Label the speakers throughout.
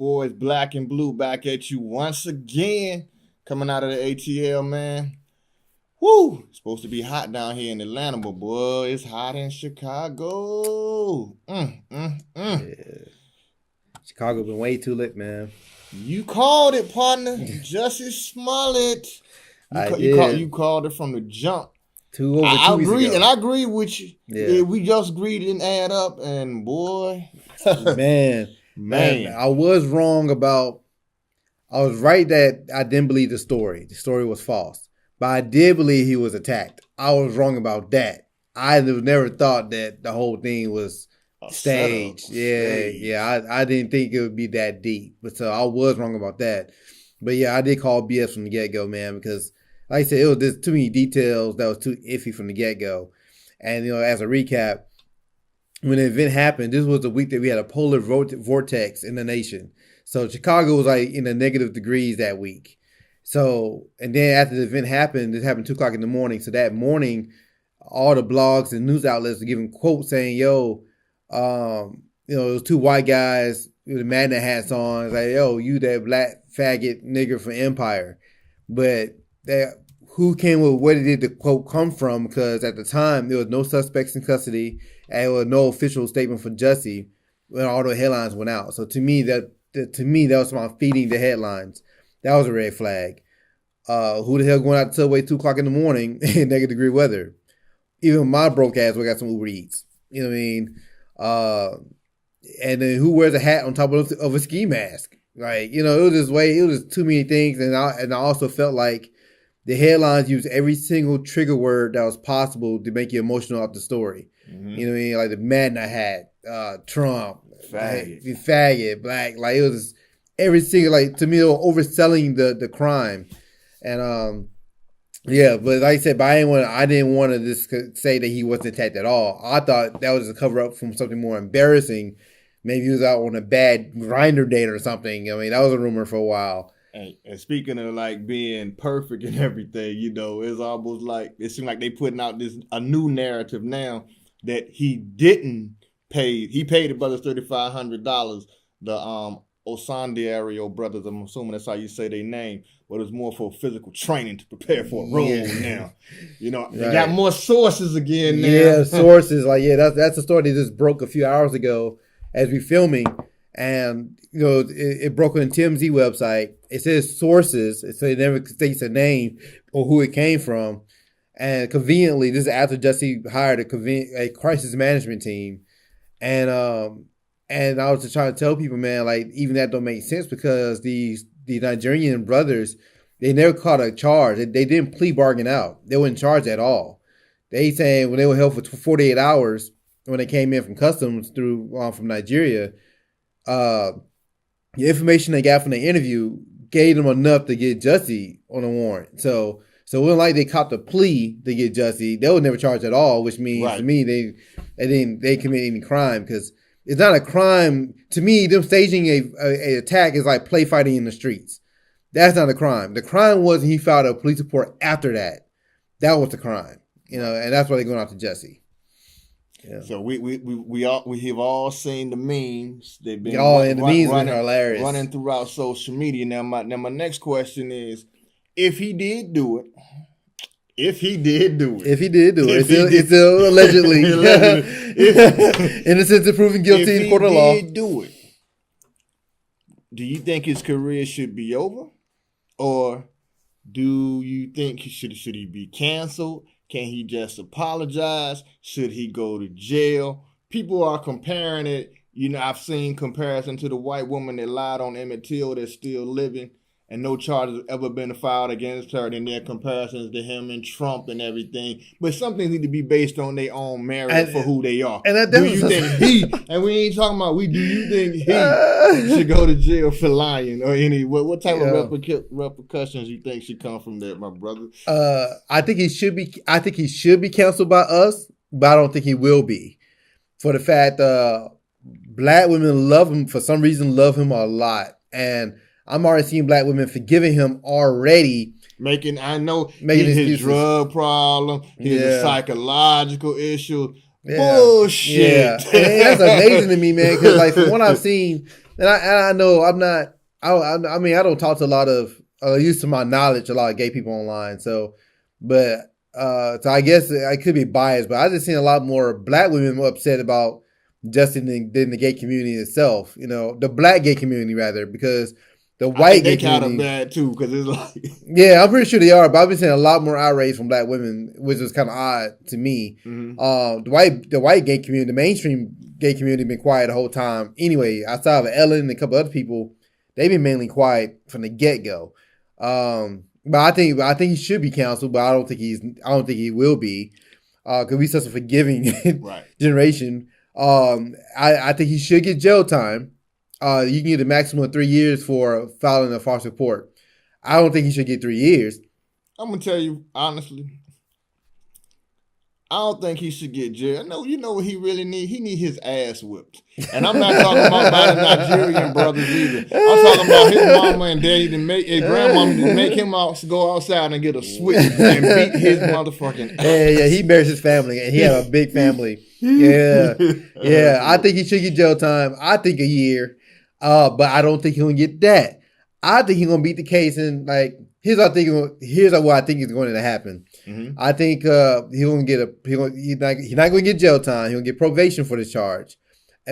Speaker 1: boys, Black and Blue, back at you once again. Coming out of the ATL, man. Woo! It's supposed to be hot down here in Atlanta, but boy, it's hot in Chicago.
Speaker 2: Yeah. Chicago been way too lit, man.
Speaker 1: You called it, partner. Jussie Smollett. You called it from the jump.
Speaker 2: I
Speaker 1: agree,
Speaker 2: ago.
Speaker 1: And I agree with you.
Speaker 2: Yeah.
Speaker 1: We just agreed and add up, and boy,
Speaker 2: man, I was wrong about. I was right that I didn't believe the story. The story was false, but I did believe he was attacked. I was wrong about that. I never thought that the whole thing was staged. I didn't think it would be that deep, but so I was wrong about that. But yeah, I did call BS from the get go, man, because. Like I said, it was just too many details that was too iffy from the get-go. And, as a recap, when the event happened, this was the week that we had a polar vortex in the nation. So Chicago was like in the negative degrees that week. So, and then after the event happened, it happened 2 o'clock in the morning. So that morning, all the blogs and news outlets were giving quotes saying, it was 2 white guys with the Madden hats on. It's like, yo, you that black faggot nigger from Empire. But who came with where did the quote come from? Because at the time there was no suspects in custody, and there was no official statement for Jussie when all the headlines went out. So to me that was about feeding the headlines. That was a red flag. Who the hell going out the subway 2 o'clock in the morning in negative degree weather? Even my broke ass we got some Uber Eats. You know what I mean? And then who wears a hat on top of a ski mask? Like, it was just too many things, and I also felt like the headlines used every single trigger word that was possible to make you emotional off the story. Mm-hmm. You know what I mean? Like the Madden hat, Trump, faggot, black. Like it was every single, like to me, they were overselling the crime. And but like I said, I didn't want to just say that he wasn't attacked at all. I thought that was a cover up from something more embarrassing. Maybe he was out on a bad grinder date or something. I mean, that was a rumor for a while.
Speaker 1: And speaking of like being perfect and everything, it's almost like it seemed like they putting out a new narrative now that he didn't pay. He paid the brothers $3,500. The Osandiario brothers, I'm assuming that's how you say their name, but it was more for physical training to prepare for a role now. They got more sources again now.
Speaker 2: Yeah, sources. That's a story that just broke a few hours ago as we filming. And, it broke on the TMZ website. It says sources, so it never states a name or who it came from. And conveniently, this is after Jussie hired a crisis management team. And I was just trying to tell people, man, like, even that don't make sense because the Nigerian brothers, they never caught a charge. They didn't plea bargain out. They weren't charged at all. They saying when they were held for 48 hours, when they came in from customs from Nigeria, the information they got from the interview gave them enough to get Jussie on a warrant. So it wasn't like they copped a plea to get Jussie. They were never charged at all, which means to me they commit any crime because it's not a crime. To me, them staging a attack is like play fighting in the streets. That's not a crime. The crime was he filed a police report after that. That was the crime, and that's why they're going after Jussie. Yeah.
Speaker 1: So we have all seen the memes. They've been
Speaker 2: the memes are hilarious,
Speaker 1: running throughout social media. Now my next question is, if he did do it, it's still allegedly innocent to proven guilty in court of law. If he did do it, do you think his career should be over, or do you think should he be canceled? Can he just apologize? Should he go to jail? People are comparing it. I've seen comparison to the white woman that lied on Emmett Till that's still living and no charges have ever been filed against her. And their comparisons to him and Trump and everything. But some things need to be based on their own merit for who they are.
Speaker 2: And
Speaker 1: do you think and we ain't talking about do you think he should go to jail for lying or what type of repercussions you think should come from that, my brother?
Speaker 2: I think he should be canceled by us, but I don't think he will be. For the fact black women love him a lot. And I'm already seeing black women forgiving him already.
Speaker 1: Making his drug problem, his psychological issue. Yeah. Bullshit.
Speaker 2: Yeah. And that's amazing to me, man, because like from what I've seen, And I know I'm not. I mean, I don't talk to a lot of, used to my knowledge, a lot of gay people online. So, but so I guess I could be biased, but I just seen a lot more black women upset about Jussie than the gay community itself. You know, the black gay community rather, because the white gay community,
Speaker 1: they kind of bad too, because it's like
Speaker 2: yeah, I'm pretty sure they are, but I've been seeing a lot more outrage from black women, which is kind of odd to me. Mm-hmm. The white gay community, the mainstream gay community, been quiet the whole time. Anyway, outside of Ellen and a couple other people, they've been mainly quiet from the get go. But I think he should be canceled, but I don't think he will be, because we such a forgiving generation. I think he should get jail time. You can get a maximum of 3 years for filing a false report. I don't think he should get 3 years.
Speaker 1: I'm gonna tell you honestly, I don't think he should get jail. No, you know what he really need? He need his ass whipped. And I'm not talking about the Nigerian brothers either. I'm talking about his mama and daddy his grandmama to make him go outside and get a switch and beat his motherfucking ass.
Speaker 2: Yeah, he marries his family and he have a big family. Yeah. I think he should get jail time. I think a year. But I don't think he'll get that. I think he's gonna beat the case, and like here's what I think is going to happen. Mm-hmm. I think he's not going to get jail time. He'll get probation for this charge,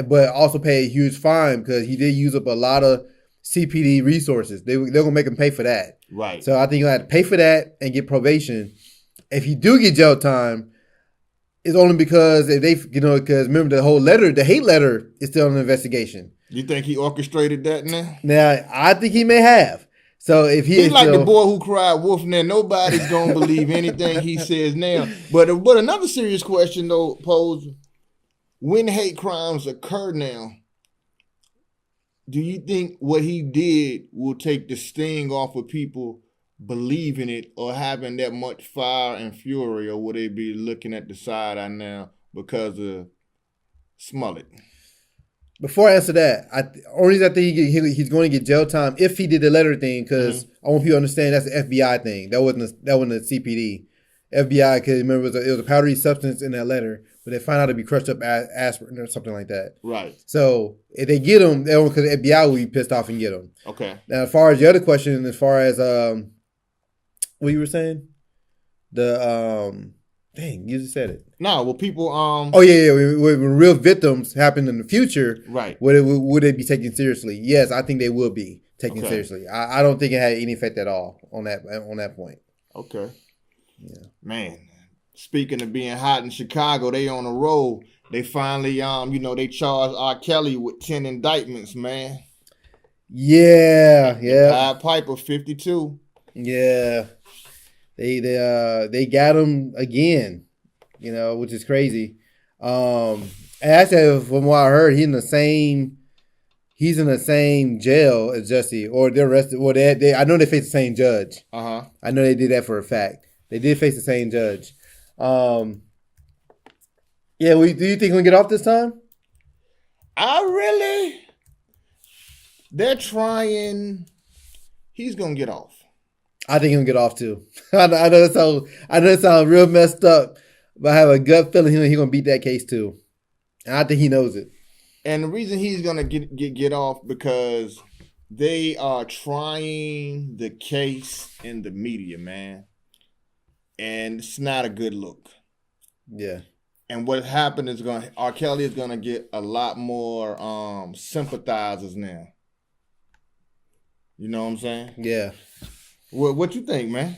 Speaker 2: but also pay a huge fine because he did use up a lot of CPD resources. They're gonna make him pay for that.
Speaker 1: Right.
Speaker 2: So I think he'll have to pay for that and get probation. If he do get jail time, it's only because because remember the hate letter is still under investigation.
Speaker 1: You think he orchestrated that now?
Speaker 2: Now, I think he may have. So if
Speaker 1: he's like the boy who cried wolf now, nobody's gonna believe anything he says now. But another serious question though posed: when hate crimes occur now, do you think what he did will take the sting off of people believing it or having that much fire and fury, or will they be looking at the side eye now because of Smollett?
Speaker 2: Before I answer that, only reason I think he's going to get jail time if he did the letter thing, because I want people to understand that's an FBI thing. That wasn't a CPD. FBI, because remember it was a powdery substance in that letter, but they found out to be crushed up aspirin or something like that.
Speaker 1: Right.
Speaker 2: So if they get him, because the FBI will be pissed off and get him.
Speaker 1: Okay.
Speaker 2: Now, as far as the other question, as far as what you were saying, dang, you just said it.
Speaker 1: No, well, people.
Speaker 2: Oh yeah. When real victims happen in the future,
Speaker 1: right?
Speaker 2: Would it be taken seriously? Yes, I think they will be taken seriously. I don't think it had any effect at all on that point.
Speaker 1: Okay.
Speaker 2: Yeah.
Speaker 1: Man, speaking of being hot in Chicago, they on a roll. They finally, they charged R. Kelly with 10 indictments, man.
Speaker 2: Yeah.
Speaker 1: Pied Piper, 52.
Speaker 2: Yeah. They got him again, which is crazy. And actually, from what I heard, he's in the same jail as Jussie, or they're arrested. Well, I know they face the same judge. I know they did that for a fact. They did face the same judge. Do you think he'll get off this time?
Speaker 1: They're trying. He's gonna get off.
Speaker 2: I think he'll get off too. I know that sounds real messed up, but I have a gut feeling he's gonna beat that case too, and I think he knows it.
Speaker 1: And the reason he's gonna get off because they are trying the case in the media, man, and it's not a good look.
Speaker 2: Yeah.
Speaker 1: And what happened is R. Kelly is gonna get a lot more sympathizers now. You know what I'm saying?
Speaker 2: Yeah. What
Speaker 1: you think, man?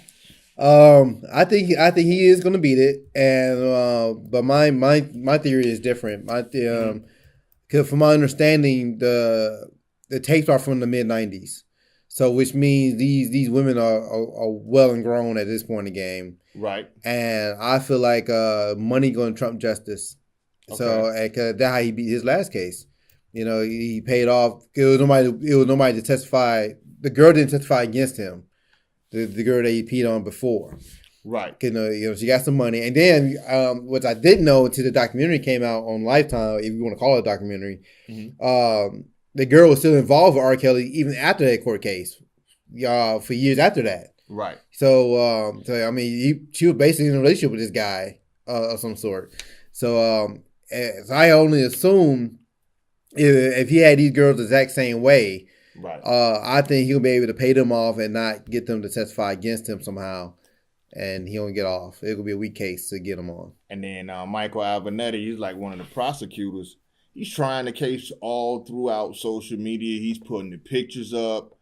Speaker 2: I think he is going to beat it, and but my theory is different. Because from my understanding, the tapes are from the mid '90s, so which means these women are well and grown at this point in the game,
Speaker 1: right? And
Speaker 2: I feel like money going to trump justice. Okay. So that's how he beat his last case. He paid off. It was nobody to testify. The girl didn't testify against him. The girl that he peed on before.
Speaker 1: Right.
Speaker 2: She got some money. And then, what I didn't know until the documentary came out on Lifetime, if you want to call it a documentary, the girl was still involved with R. Kelly even after that court case, for years after that.
Speaker 1: Right.
Speaker 2: So she was basically in a relationship with this guy of some sort. So I only assume if he had these girls the exact same way,
Speaker 1: right?
Speaker 2: I think he'll be able to pay them off and not get them to testify against him somehow, and he'll get off. It'll be a weak case to get him on.
Speaker 1: And then Michael Avenatti, he's like one of the prosecutors. He's trying the case all throughout social media. He's putting the pictures up.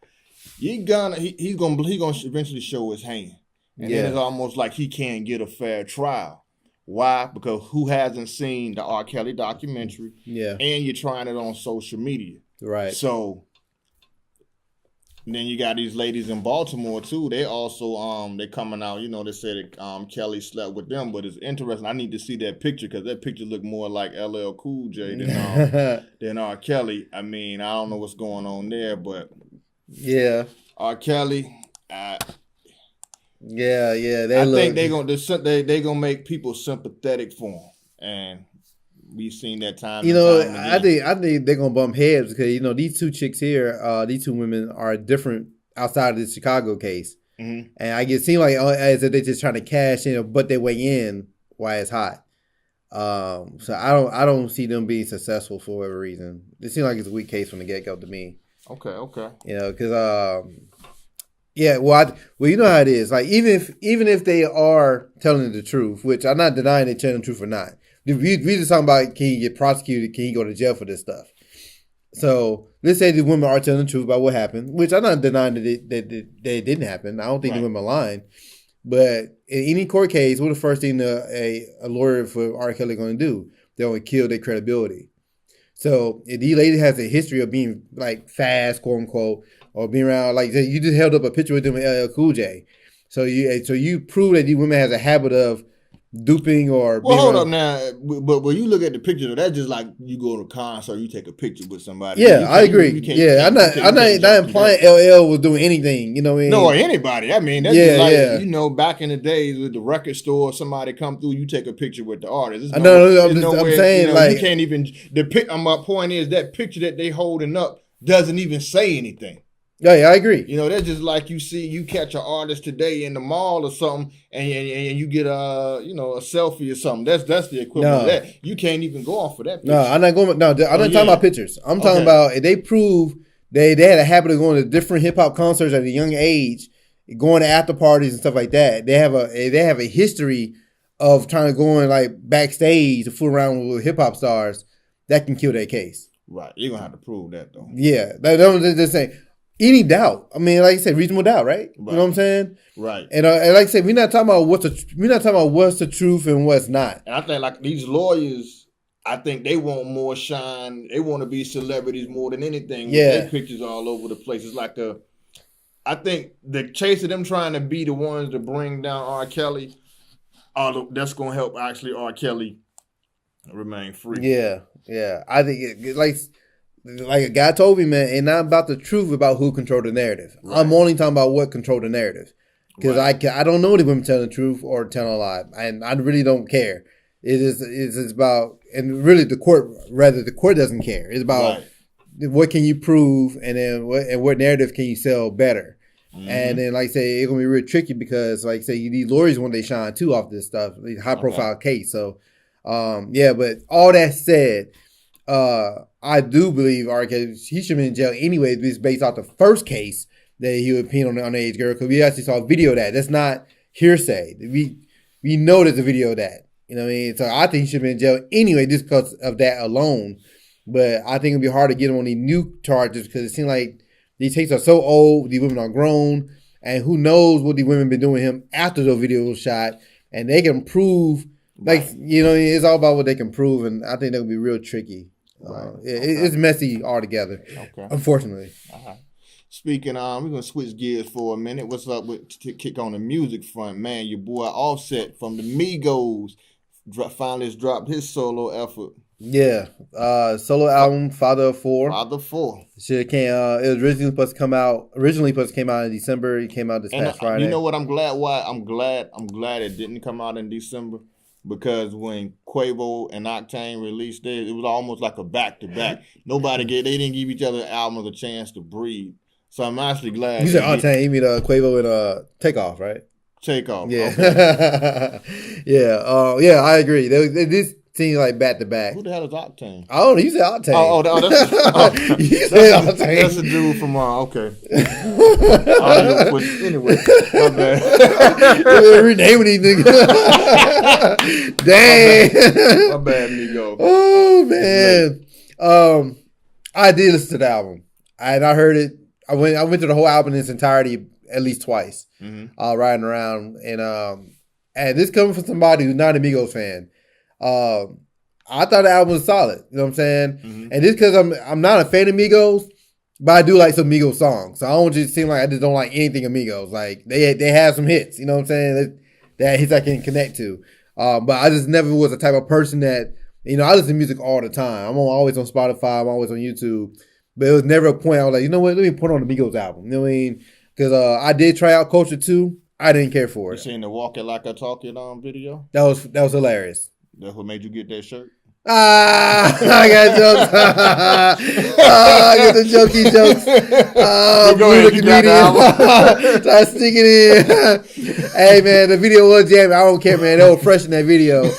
Speaker 1: He's gonna eventually show his hand, and then it's almost like he can't get a fair trial. Why? Because who hasn't seen the R. Kelly documentary?
Speaker 2: Yeah, and
Speaker 1: you're trying it on social media,
Speaker 2: right?
Speaker 1: So then you got these ladies in Baltimore too. They also they coming out. They said that Kelly slept with them, but it's interesting. I need to see that picture because that picture looked more like LL Cool J than R. Kelly. I mean, I don't know what's going on there, but.
Speaker 2: Yeah,
Speaker 1: R. Kelly.
Speaker 2: I think
Speaker 1: they're gonna make people sympathetic for him, and we've seen that time.
Speaker 2: I think they're gonna bump heads because these two chicks here, these two women are different outside of the Chicago case, and it seems like as if they're just trying to cash in, but their way in while it's hot. So I don't see them being successful for whatever reason. It seems like it's a weak case from the get go to me.
Speaker 1: Okay.
Speaker 2: Because you know how it is. Like even if they are telling the truth, which I'm not denying they're telling the truth or not. We just talking about can you get prosecuted? Can you go to jail for this stuff? So let's say the women are telling the truth about what happened, which I'm not denying that it didn't happen. I don't think the women are lying. But in any court case, what's the first thing a lawyer for R. Kelly going to do? They're going to kill their credibility. So if the lady has a history of being like fast, quote unquote, or being around like you just held up a picture with them with LL Cool J, so you prove that these women has a habit of duping or.
Speaker 1: Well, hold up now, but when you look at the picture, that's just like you go to a concert, you take a picture with somebody.
Speaker 2: Yeah, I agree. I'm not implying LL was doing anything. You know what I mean?
Speaker 1: No, or anybody. I mean, that's just like back in the days with the record store, somebody come through, you take a picture with the artist.
Speaker 2: I'm saying like
Speaker 1: you can't even my point is that picture that they holding up doesn't even say anything.
Speaker 2: Yeah, I agree.
Speaker 1: That's just like you catch an artist today in the mall or something, and you get a selfie or something. That's the equivalent of that. You can't even go off of that picture.
Speaker 2: No, I'm not going. No, I'm not talking about pictures. I'm talking about if they prove they had a habit of going to different hip hop concerts at a young age, going to after parties and stuff like that. They have a history of trying to go in like backstage to fool around with hip hop stars. That can kill their case.
Speaker 1: Right, you're gonna have to prove that though.
Speaker 2: Yeah, they're saying. Any doubt. I mean, like I said, reasonable doubt, right? You know what I'm saying?
Speaker 1: Right.
Speaker 2: And like I said, we're not talking about what's the truth and what's not.
Speaker 1: And I think like these lawyers, I think they want more shine. They want to be celebrities more than anything. With their pictures all over the place. It's like I think the chase of them trying to be the ones to bring down R. Kelly, that's going to help actually R. Kelly remain free.
Speaker 2: Yeah. I think like a guy told me, man, it's not about the truth about who controlled the narrative. Right. I'm only talking about what controlled the narrative. Because I don't know if women telling the truth or telling a lie. And I really don't care. It's about, and really the court doesn't care. It's about what can you prove and then what narrative can you sell better. Mm-hmm. And then, like I say, it's going to be real tricky because, like I say, these lawyers want they shine too off this stuff, these high-profile case. So, but all that said, I do believe R. Kelly, he should be in jail anyway, based off the first case that he would pin on the underage girl, because we actually saw a video of that. That's not hearsay. We know there's a video of that. You know what I mean? So I think he should be in jail anyway, just because of that alone. But I think it'd be hard to get him on these new charges because it seems like these cases are so old, these women are grown, and who knows what these women been doing him after the video was shot, and they can prove, it's all about what they can prove, and I think that would be real tricky. It's messy altogether, unfortunately.
Speaker 1: Speaking, we're going to switch gears for a minute. What's up to kick on the music front, man? Your boy Offset from the Migos finally dropped his solo effort.
Speaker 2: Yeah, solo album, Father of Four. Shit came. It was originally supposed to come out. In December. It came out this past Friday.
Speaker 1: You know what? I'm glad. Why? I'm glad it didn't come out in December. Because when Quavo and Octane released theirs, it was almost like a back-to-back. They didn't give each other albums a chance to breathe. So I'm actually glad.
Speaker 2: You said Octane, you mean Quavo and Takeoff, right?
Speaker 1: Takeoff.
Speaker 2: Yeah. Okay. Yeah, I agree. This Seems like back to back.
Speaker 1: Who the hell is Octane?
Speaker 2: Oh, you said Octane.
Speaker 1: You said Octane. That's a dude from okay. Anyway, my bad.
Speaker 2: Renaming these niggas. Dang.
Speaker 1: My bad, Migo.
Speaker 2: Oh man. I did listen to the album, and I heard it. I went to the whole album in its entirety at least twice. Riding around, and this coming from somebody who's not a Migos fan. I thought the album was solid. You know what I'm saying? And this because I'm not a fan of Migos, but I do like some Migos songs. So I don't just seem like I just don't like anything of Migos. Like they have some hits. You know what I'm saying? That hits I can connect to. But I just never was the type of person that, I listen to music all the time. I'm always on Spotify. I'm always on YouTube. But it was never a point I was like, you know what? Let me put on the Migos album. You know what I mean? Because I did try out Culture 2. I didn't care for it.
Speaker 1: You seen the Walk It Like I Talk It video?
Speaker 2: That was hilarious.
Speaker 1: That's what made you get that shirt?
Speaker 2: I got jokes. I get the jokey jokes. Blue the comedian. Try to stick it in. Hey man, the video was jamming. I don't care, man. They were fresh in that video. I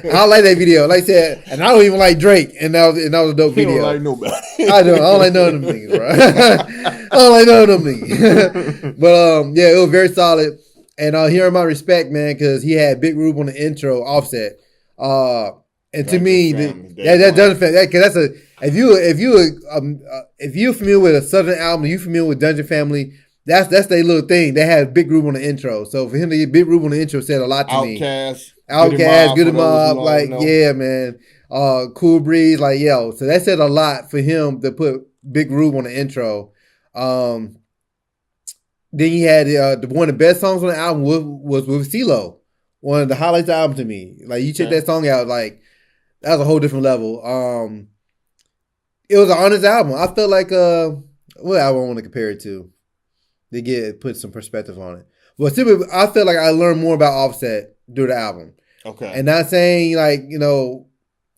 Speaker 2: don't like that video. Like I said, and I don't even like Drake. And that was a dope video.
Speaker 1: You don't like nobody.
Speaker 2: I don't like none of them niggas, bro. I don't like none of them niggas. But yeah, it was very solid. And hearing my respect, man, because he had Big Rube on the intro, Offset. And to me, that doesn't fit. Because that's if you're familiar with a Southern album, you familiar with Dungeon Family. That's their little thing. They had Big Rube on the intro, so for him to get Big Rube on the intro said a lot to me. Outkast, Good Mob, like yeah, man. Cool Breeze, like yo. So that said a lot for him to put Big Rube on the intro. Then he had one of the best songs on the album was with CeeLo. One of the highlights of the album to me. Like you check that song out, like that was a whole different level. It was an honest album. I felt like what album I want to compare it to put some perspective on it. Well, simply, I feel like I learned more about Offset through the album.
Speaker 1: Okay.
Speaker 2: And not saying like,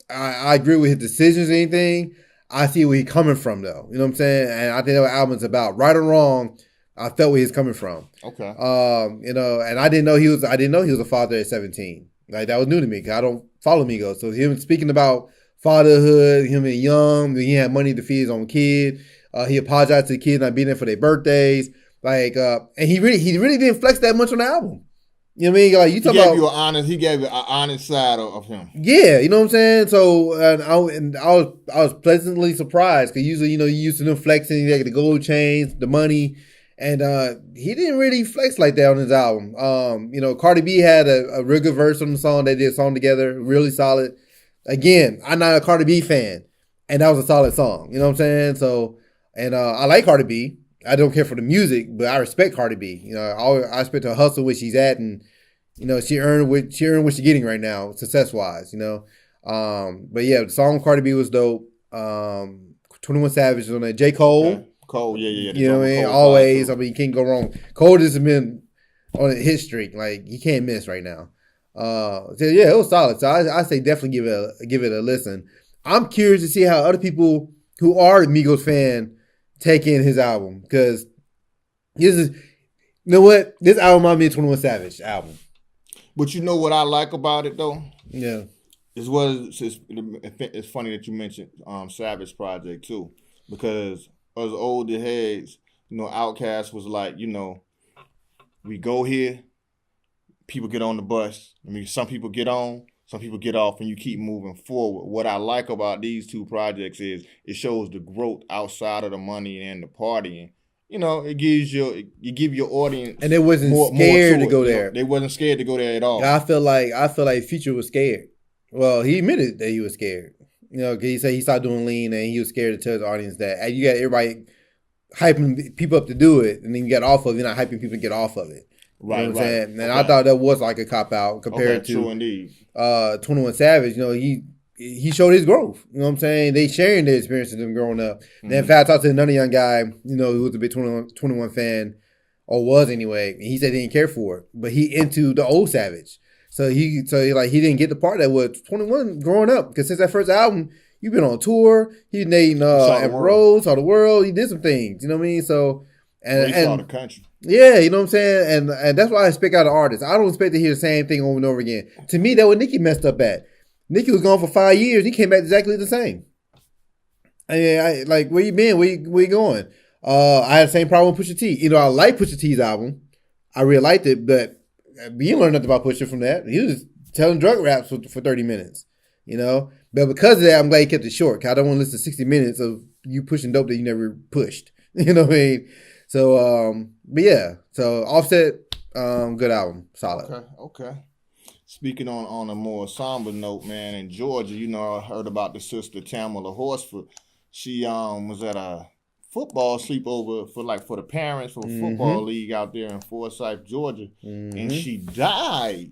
Speaker 2: I agree with his decisions or anything. I see where he's coming from though. You know what I'm saying? And I think that album's about right or wrong. I felt where he's coming from.
Speaker 1: Okay.
Speaker 2: And I didn't know he was a father at 17. Like that was new to me because I don't follow Migos. So him speaking about fatherhood, him being young, he had money to feed his own kid. He apologized to the kids not being there for their birthdays. Like, and he really didn't flex that much on the album. You know what I mean? Like you talk about
Speaker 1: he gave you an honest side of him.
Speaker 2: Yeah, you know what I'm saying. So I was pleasantly surprised because usually you used to them flexing, like the gold chains, the money. And he didn't really flex like that on his album. Cardi B had a real good verse on the song. They did a song together, really solid. Again, I'm not a Cardi B fan, and that was a solid song. You know what I'm saying? So, and I like Cardi B. I don't care for the music, but I respect Cardi B. I respect her hustle, where she's at, and she earned what she's getting right now, success wise. But yeah, the song Cardi B was dope. 21 Savage on that. J. Cole.
Speaker 1: Okay. Cole, yeah.
Speaker 2: You know what I mean? Always. I mean, you can't go wrong. Cole has been on a hit streak. Like, you can't miss right now. So yeah, it was solid. So I say definitely give it a listen. I'm curious to see how other people who are Migos fan take in his album. Because this album reminds me of 21 Savage album.
Speaker 1: But you know what I like about it, though?
Speaker 2: Yeah.
Speaker 1: It's funny that you mentioned Savage Project, too. Because us older heads, Outkast was like, we go here, people get on the bus. I mean, some people get on, some people get off, and you keep moving forward. What I like about these two projects is it shows the growth outside of the money and the partying. It give your audience,
Speaker 2: and they wasn't scared to go there.
Speaker 1: They wasn't scared to go there at all.
Speaker 2: I feel like Future was scared. Well, he admitted that he was scared. Because he said he started doing lean and he was scared to tell his audience that. And you got everybody hyping people up to do it, and then you get off of it. You're not hyping people to get off of it.
Speaker 1: Right,
Speaker 2: you know what I'm saying? And I thought that was like a cop-out compared to
Speaker 1: true indeed.
Speaker 2: 21 Savage. He showed his growth. You know what I'm saying? They sharing their experiences of them growing up. Mm-hmm. And in fact, I talked to another young guy, who was a big 21 fan, or was anyway, and he said he didn't care for it. But he into the old Savage. So he didn't get the part that was 21 growing up, because since that first album, you've been on tour. He dating Amber Rose, saw the world. He did some things. You know what I mean? So
Speaker 1: he saw the country.
Speaker 2: Yeah, you know what I'm saying? And that's why I expect out of artists. I don't expect to hear the same thing over and over again. To me, that was Nicki messed up at. Nikki was gone for 5 years. He came back exactly the same. I mean, like, where you been? Where you going? I had the same problem with Pusha T. You know, I like Pusha T's album. I really liked it, but we didn't learn nothing about Pusha from that. He was telling drug raps for 30 minutes, you know? But because of that, I'm glad he kept it short, because I don't want to listen to 60 minutes of you pushing dope that you never pushed. You know what I mean? So, but yeah. So, Offset, good album. Solid.
Speaker 1: Okay. Speaking on a more somber note, man, in Georgia, you know, I heard about the sister Tamala Horsford. She was at a football sleepover for the parents for a football league out there in Forsyth, Georgia, and she died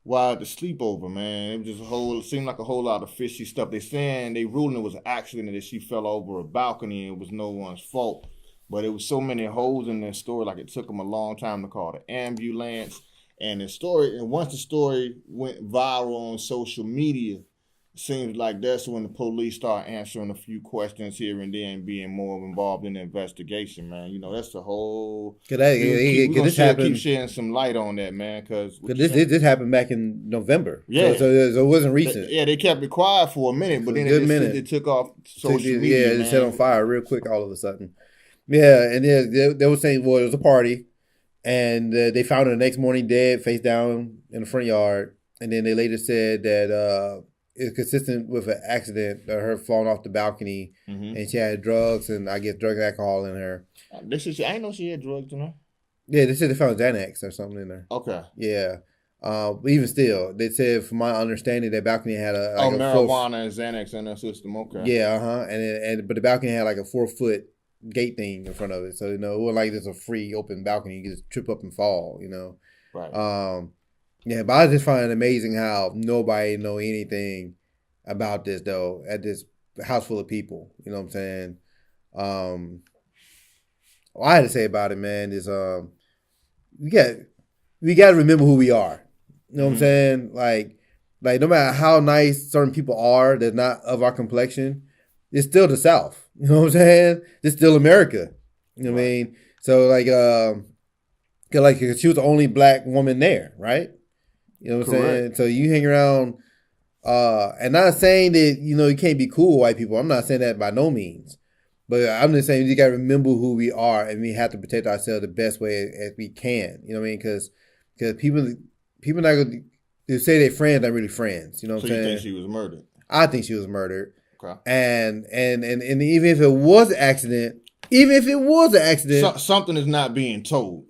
Speaker 1: while at the sleepover. Man, it was seemed like a whole lot of fishy stuff. They ruling it was an accident that she fell over a balcony and it was no one's fault. But it was so many holes in their story, like it took them a long time to call the ambulance. And once the story went viral on social media, it seems like that's when the police start answering a few questions here and there and being more involved in the investigation, man. You know, that's the whole. We're going to keep shedding some light on that, man. Because
Speaker 2: this happened back in November.
Speaker 1: Yeah.
Speaker 2: So it wasn't recent.
Speaker 1: They kept it quiet for a minute, but then it took off social media.
Speaker 2: Yeah, it set on fire real quick all of a sudden. Yeah, and they were saying, well, it was a party. And they found her the next morning dead, face down in the front yard. And then they later said that it's consistent with an accident, her falling off the balcony, and she had drugs and I guess drug and alcohol in her.
Speaker 1: I didn't know she had drugs in her.
Speaker 2: Yeah, they said they found Xanax or something in there.
Speaker 1: Okay.
Speaker 2: Yeah. But even still, they said, from my understanding, that balcony had
Speaker 1: marijuana and Xanax in her system. Okay.
Speaker 2: Yeah, but the balcony had like a 4-foot gate thing in front of it, so you know it wasn't like there's a free open balcony. You can just trip up and fall, you know.
Speaker 1: Right.
Speaker 2: Yeah, but I just find it amazing how nobody know anything about this though at this house full of people. You know what I'm saying? All I had to say about it, man, is we got to remember who we are. You know what I'm saying? Like no matter how nice certain people are, that's not of our complexion, it's still the South. You know what I'm saying? It's still America. You know what I mean? So like she was the only black woman there, right? You know what I'm saying? So you hang around, and not saying that, you know, you can't be cool with white people. I'm not saying that by no means. But I'm just saying you got to remember who we are, and we have to protect ourselves the best way as we can. You know what I mean? Because people not going to say they're friends, not really friends. You know what I'm saying?
Speaker 1: So you think she was murdered?
Speaker 2: I think she was murdered.
Speaker 1: Okay.
Speaker 2: And even if it was an accident,
Speaker 1: something is not being told.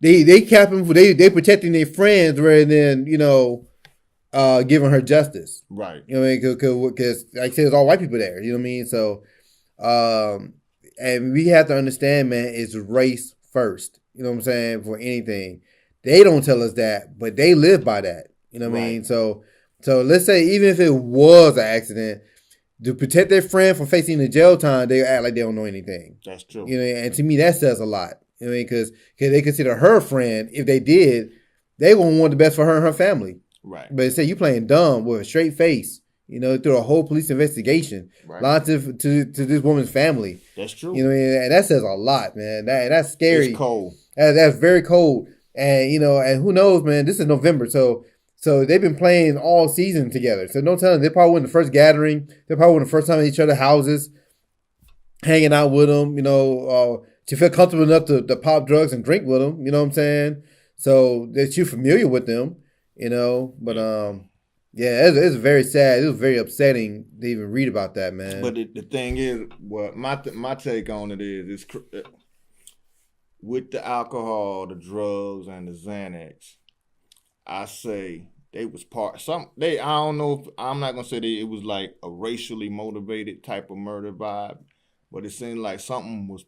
Speaker 2: They protecting their friends rather than, you know, giving her justice.
Speaker 1: Right.
Speaker 2: You know what I mean? Because like I said, it's all white people there. You know what I mean? So, and we have to understand, man, it's race first. You know what I'm saying? For anything, they don't tell us that, but they live by that. You know what I mean? So let's say even if it was an accident, to protect their friend from facing the jail time, they act like they don't know anything.
Speaker 1: That's true.
Speaker 2: You know, and to me, that says a lot. You know what I mean? Because they consider her a friend. If they did, they won't want the best for her and her family.
Speaker 1: Right.
Speaker 2: But they say you playing dumb with a straight face, you know, through a whole police investigation, lying to this woman's family.
Speaker 1: That's true.
Speaker 2: You know what I mean? And that says a lot, man. That's scary.
Speaker 1: It's cold.
Speaker 2: That's very cold. And, you know, and who knows, man, this is November, so they've been playing all season together. So don't tell them. They probably went the first gathering. They probably went the first time at each other's houses, hanging out with them, you know, to feel comfortable enough to pop drugs and drink with them. You know what I'm saying? So that you're familiar with them, you know. But, yeah, it's very sad. It was very upsetting to even read about that, man.
Speaker 1: But the thing is, what my take on it is with the alcohol, the drugs, and the Xanax, I say they was I don't know if, I'm not gonna say that it was like a racially motivated type of murder vibe, but it seemed like somebody was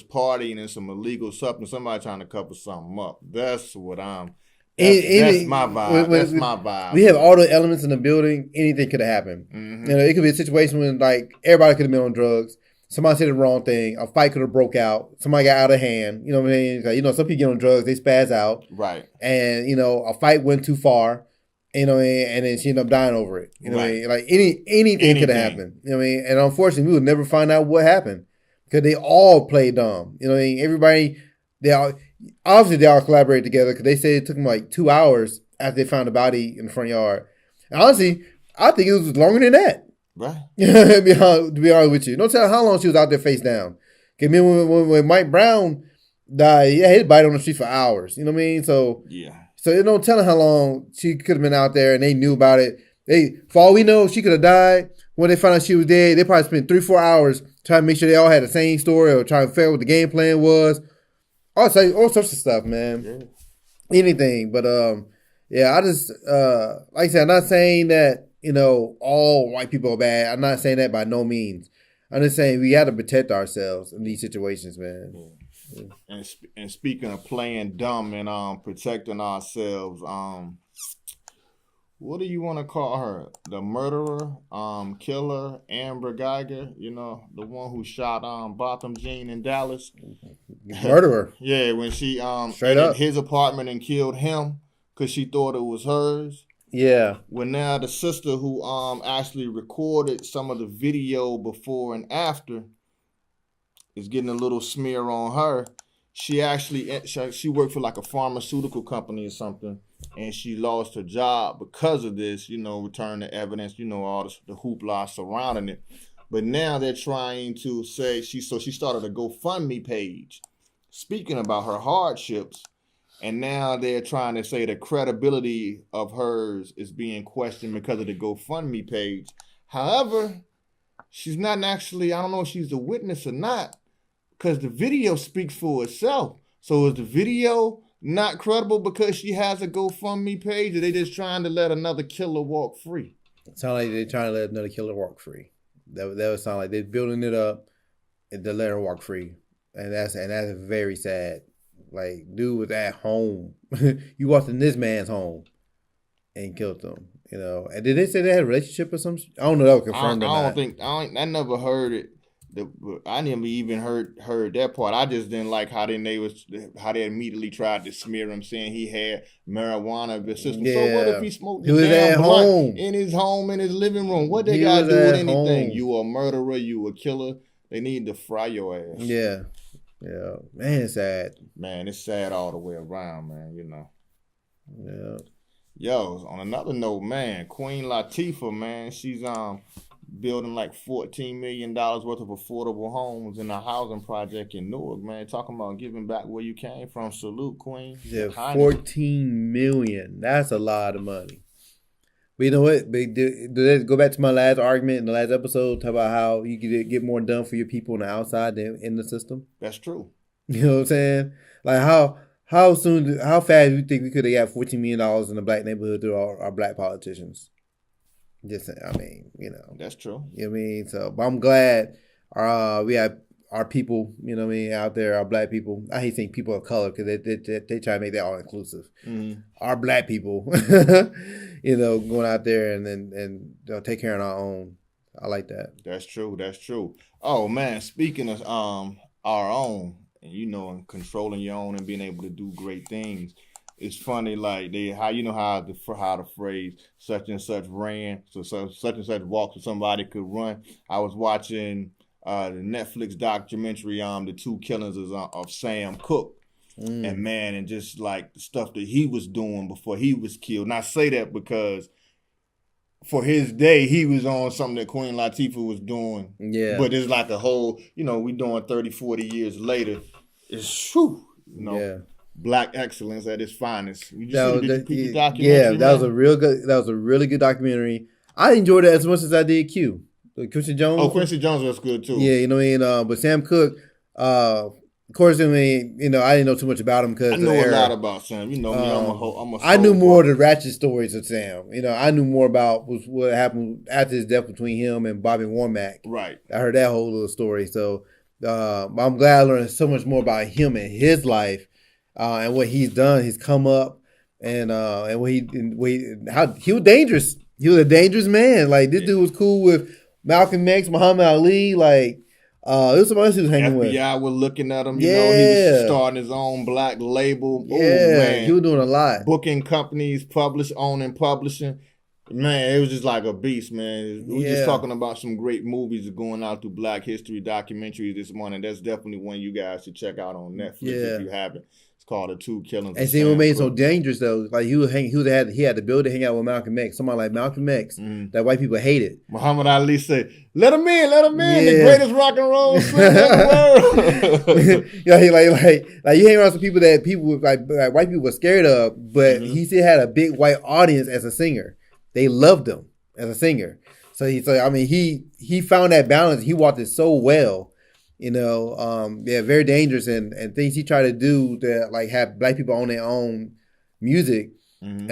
Speaker 1: partying in some illegal substance, somebody trying to cover something up. That's what that's my vibe. That's my vibe.
Speaker 2: We have all the elements in the building. Anything could have happened. Mm-hmm. You know, it could be a situation when like everybody could have been on drugs. Somebody said the wrong thing. A fight could have broke out. Somebody got out of hand. You know what I mean? Like, you know, some people get on drugs, they spaz out.
Speaker 1: Right.
Speaker 2: And, you know, a fight went too far. You know what I mean? And then she ended up dying over it. You know what I mean? Like anything could have happened. You know what I mean? And unfortunately, we would never find out what happened because they all played dumb. You know what I mean? Everybody, they all collaborated together because they said it took them like 2 hours after they found the body in the front yard. Honestly, I think it was longer than that.
Speaker 1: Right.
Speaker 2: to be honest with you. Don't tell how long she was out there face down. Cause when Mike Brown died, yeah, he bite on the street for hours. You know what I mean? So
Speaker 1: yeah.
Speaker 2: So it don't tell how long she could have been out there, and they knew about it. For all we know, she could have died. When they found out she was dead, they probably spent 3-4 hours trying to make sure they all had the same story or trying to figure out what the game plan was. All sorts of stuff, man. Yeah. Anything, but yeah, I just like I said, I'm not saying that all white people are bad. I'm not saying that by no means. I'm just saying we got to protect ourselves in these situations, man. Yeah.
Speaker 1: And speaking of playing dumb and protecting ourselves, what do you want to call her? The murderer, killer, Amber Guyger, the one who shot Botham Jean in Dallas.
Speaker 2: Murderer.
Speaker 1: Yeah, when she
Speaker 2: straight up
Speaker 1: his apartment and killed him because she thought it was hers.
Speaker 2: Yeah.
Speaker 1: Well, now the sister who actually recorded some of the video before and after is getting a little smear on her. She worked for like a pharmaceutical company or something, and she lost her job because of this, return the evidence, all the hoopla surrounding it. But now they're trying to say she started a GoFundMe page speaking about her hardships, and now they're trying to say the credibility of hers is being questioned because of the GoFundMe page. However, she's not actually, I don't know if she's a witness or not, because the video speaks for itself. So is the video not credible because she has a GoFundMe page, or they just trying to let another killer walk free?
Speaker 2: It sounds like they're trying to let another killer walk free. That would sound like they're building it up and to let her walk free. And that's very sad. Like, dude was at home. You walked in this man's home and killed him. And did they say they had a relationship or something? I don't know that was confirmed or not.
Speaker 1: I never heard it. I never even heard that part. I just didn't like how they immediately tried to smear him, saying he had marijuana in his system. Yeah. So what if he smoked the damn blunt in his home, in his living room? What they got to do with anything? Home. You a murderer, you a killer. They need to fry your ass.
Speaker 2: Yeah. Yeah. Man, it's sad.
Speaker 1: Man, it's sad all the way around, man,
Speaker 2: Yeah.
Speaker 1: Yo, on another note, man, Queen Latifah, man, she's building like $14 million worth of affordable homes in a housing project in Newark, man. Talking about giving back where you came from. Salute, Queen.
Speaker 2: Yeah, $14 million. That's a lot of money. But you know what? Go back to my last argument in the last episode, talk about how you could get more done for your people on the outside than in the system.
Speaker 1: That's true.
Speaker 2: You know what I'm saying? Like how fast do you think we could have got $14 million in the black neighborhood through our black politicians? Just, I mean,
Speaker 1: That's true.
Speaker 2: You know what I mean? So, but I'm glad we have our people, out there, our black people. I hate saying people of color because they try to make that all inclusive. Mm-hmm. Our black people, going out there and take care of our own. I like that.
Speaker 1: That's true. Oh, man, speaking of our own, and and controlling your own and being able to do great things. It's funny, like how the phrase such and such ran, so such and such walked so somebody could run. I was watching the Netflix documentary the two killings of Sam Cooke, and just like the stuff that he was doing before he was killed. And I say that because for his day he was on something that Queen Latifah was doing.
Speaker 2: Yeah,
Speaker 1: but it's like a whole, we doing 30, 40 years later. It's
Speaker 2: yeah.
Speaker 1: Black excellence at its finest.
Speaker 2: That was a really good documentary. I enjoyed it as much as I did Q. Quincy Jones.
Speaker 1: Oh, Quincy Jones was good too.
Speaker 2: Yeah, but Sam Cooke, of course, I didn't know too much about him because
Speaker 1: I know a lot about Sam. You know me,
Speaker 2: I knew more of the ratchet stories of Sam. I knew more about what happened after his death between him and Bobby Womack.
Speaker 1: Right.
Speaker 2: I heard that whole little story. So I'm glad I learned so much more about him and his life. And what he's done, he's come up, and how he was dangerous. He was a dangerous man. Like this dude was cool with Malcolm X, Muhammad Ali. Like it was somebody else he was hanging with.
Speaker 1: FBI were looking at him. He was starting his own black label.
Speaker 2: Yeah, man. He was doing a lot.
Speaker 1: Booking companies, owning publishing. Man, it was just like a beast, man. We were just talking about some great movies going out through Black History documentaries this morning. That's definitely one you guys should check out on Netflix if you haven't. It's called The Two Killings.
Speaker 2: And see what made it so dangerous though, like he had the ability to hang out with Malcolm X. Somebody like Malcolm X that white people hated.
Speaker 1: Muhammad Ali said, "Let him in, the greatest rock and roll singer in the world."
Speaker 2: Yeah, he like you hang around some people that like white people were scared of, but he still had a big white audience as a singer. They loved him as a singer. So he found that balance. He walked it so well. Very dangerous and things he tried to do to like have black people on their own music. But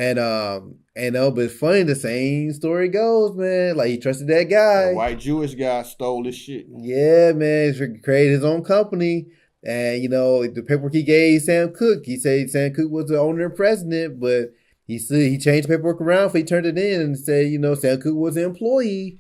Speaker 2: it's funny, the same story goes, man. Like he trusted that guy.
Speaker 1: The white Jewish guy stole his shit.
Speaker 2: Yeah, man. He created his own company. And the paperwork he gave Sam Cooke, he said Sam Cooke was the owner and president, but he changed the paperwork around before he turned it in and said, Sam Cooke was an employee.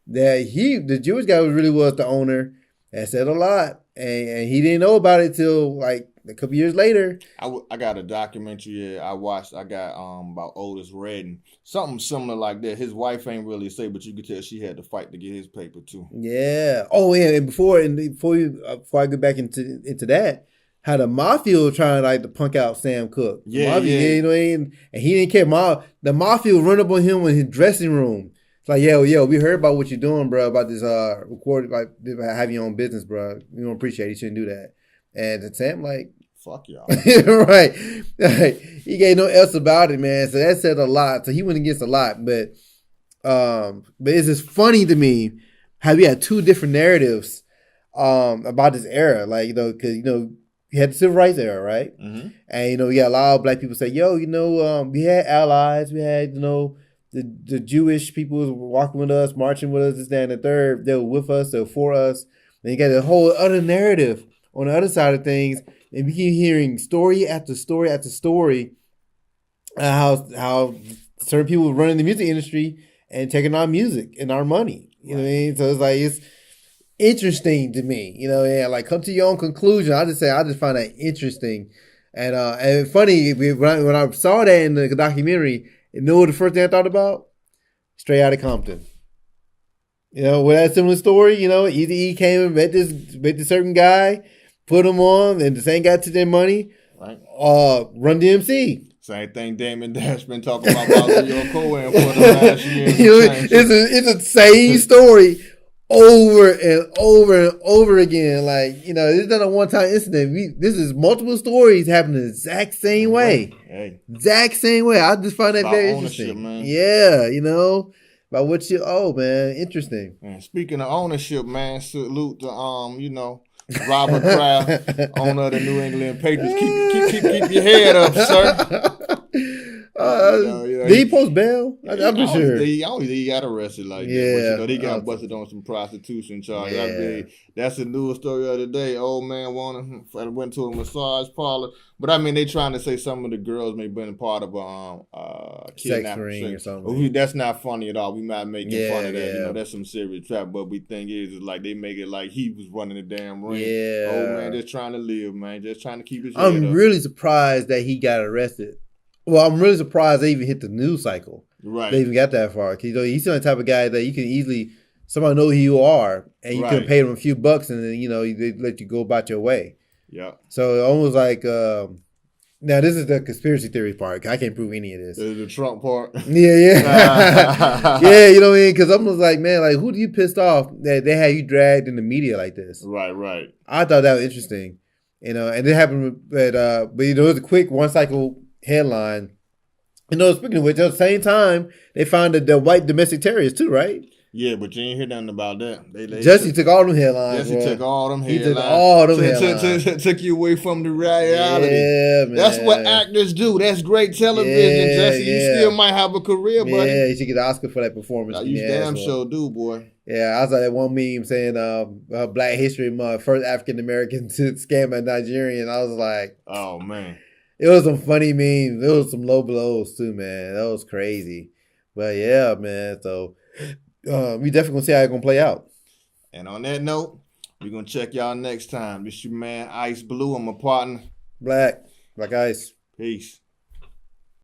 Speaker 2: That the Jewish guy really was the owner. That said a lot, and he didn't know about it till like a couple years later.
Speaker 1: I got a documentary I watched. I got about Otis Redding, something similar like that. His wife ain't really say, but you could tell she had to fight to get his paper too.
Speaker 2: Yeah. Oh yeah. And before I get back into that, how the mafia was trying to punk out Sam Cooke.
Speaker 1: Yeah.
Speaker 2: And he didn't care. The mafia run up on him in his dressing room. It's like, yo, we heard about what you're doing, bro, about this recorded, like, having your own business, bro. We don't appreciate it. You shouldn't do that. And Sam, like,
Speaker 1: fuck y'all.
Speaker 2: Right. He gave no else about it, man. So that said a lot. So he went against a lot. But it's just funny to me how we had two different narratives about this era. Like, because, you had the civil rights era, right?
Speaker 1: Mm-hmm.
Speaker 2: And, we got a lot of black people say, we had allies. We had, the Jewish people was walking with us, marching with us, this, that, and the third. They were with us, they were for us. Then you got a whole other narrative on the other side of things. And we keep hearing story after story after story how certain people were running the music industry and taking our music and our money. You know what I mean? So it's interesting to me. Like come to your own conclusion. I just find that interesting. And funny, when I saw that in the documentary, you know what the first thing I thought about? Straight Outta Compton. With that similar story, Eazy-E came and met this certain guy, put him on, and the same guy took their money.
Speaker 1: Right.
Speaker 2: Run DMC.
Speaker 1: Same thing Damon Dash been talking about Leo Cohen for the last year.
Speaker 2: It's the same story over and over and over again. Like, this is not a one-time incident. This is multiple stories happening the exact same way.
Speaker 1: Hey.
Speaker 2: Exact same way. I just find that very interesting.
Speaker 1: Man.
Speaker 2: Yeah, about what you owe, man. Interesting.
Speaker 1: Man, speaking of ownership, man, salute to Robert Kraft, owner of the New England Patriots. Keep your head up, sir.
Speaker 2: Did he post bail? I'm sure.
Speaker 1: He got arrested like that. But he got busted on some prostitution charges.
Speaker 2: Yeah.
Speaker 1: That's the news story of the day. Old man went to a massage parlor. But they trying to say some of the girls may have been part of a
Speaker 2: sex ring or something.
Speaker 1: That's not funny at all. We might make fun of that.
Speaker 2: Yeah.
Speaker 1: That's some serious trap. But we think is like they make it like he was running the damn ring.
Speaker 2: Yeah.
Speaker 1: Old man just trying to live, man. Just trying to keep his head
Speaker 2: I'm
Speaker 1: up.
Speaker 2: really surprised that he got arrested. Well, I'm really surprised they even hit the news cycle.
Speaker 1: Right.
Speaker 2: They even got that far. Because he's the type of guy that you can easily, somebody know who you are, and you can pay them a few bucks, and then, they let you go about your way.
Speaker 1: Yeah.
Speaker 2: So almost like, now this is the conspiracy theory part. I can't prove any of this.
Speaker 1: This is the Trump part.
Speaker 2: Yeah. Yeah, you know what I mean? Because I'm just like, man, like, who do you pissed off that they had you dragged in the media like this?
Speaker 1: Right.
Speaker 2: I thought that was interesting. And it happened, but it was a quick one cycle headline. Speaking of which, at the same time, they found the white domestic terrorists too, right?
Speaker 1: Yeah, but you ain't hear nothing about that.
Speaker 2: Jussie took all them headlines.
Speaker 1: Jussie took all them headlines.
Speaker 2: He took all them headlines.
Speaker 1: Took you away from the reality.
Speaker 2: Yeah, man.
Speaker 1: That's what actors do. That's great television, Jussie. You still might have a career, buddy.
Speaker 2: Yeah, you should get the Oscar for that performance.
Speaker 1: You damn sure do, boy.
Speaker 2: Yeah, I saw that one meme saying Black History Month, first African American to scam a Nigerian. I was like,
Speaker 1: oh, man.
Speaker 2: It was some funny memes. There was some low blows too, man. That was crazy. But yeah, man. So we definitely gonna see how it's gonna play out.
Speaker 1: And on that note, we're gonna check y'all next time. This your man Ice Blue. I'm a partner.
Speaker 2: Black Ice.
Speaker 1: Peace.